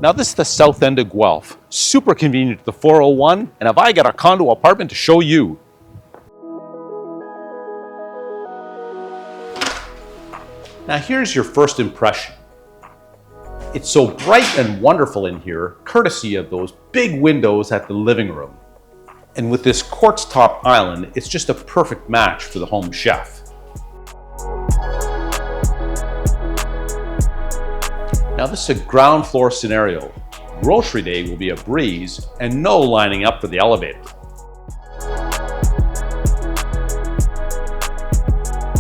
Now this is the south end of Guelph, super convenient to the 401, and have I got a condo apartment to show you. Now here's your first impression. It's so bright and wonderful in here, courtesy of those big windows at the living room. And with this quartz top island, it's just a perfect match for the home chef. Now this is a ground floor scenario. Grocery day will be a breeze and no lining up for the elevator.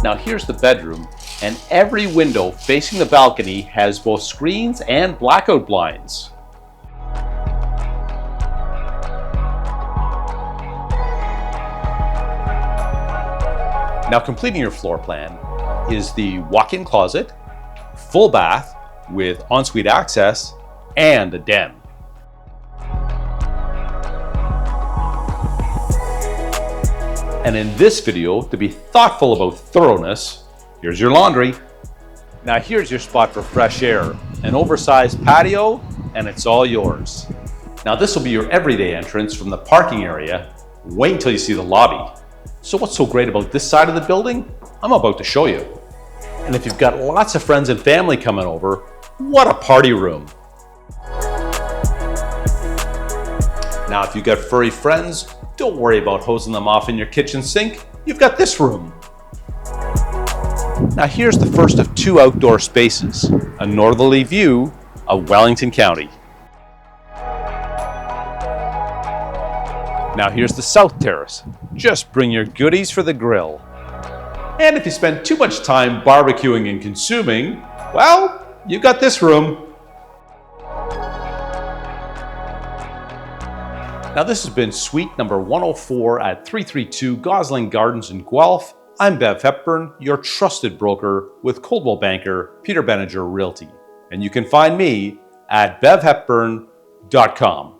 Now here's the bedroom, and every window facing the balcony has both screens and blackout blinds. Now completing your floor plan is the walk-in closet, full bath with ensuite access, and a den. And in this video, to be thoughtful about thoroughness, here's your laundry. Now here's your spot for fresh air, an oversized patio, and it's all yours. Now this will be your everyday entrance from the parking area. Wait until you see the lobby. So what's so great about this side of the building? I'm about to show you. And if you've got lots of friends and family coming over, what a party room. Now if you've got furry friends, don't worry about hosing them off in your kitchen sink. You've got this room. Now here's the first of two outdoor spaces, a northerly view of Wellington County. Now here's the south terrace. Just bring your goodies for the grill. And if you spend too much time barbecuing and consuming, well, you've got this room. Now this has been suite number 104 at 332 Gosling Gardens in Guelph. I'm Bev Hepburn, your trusted broker with Coldwell Banker Peter Benninger Realty. And you can find me at bevhepburn.com.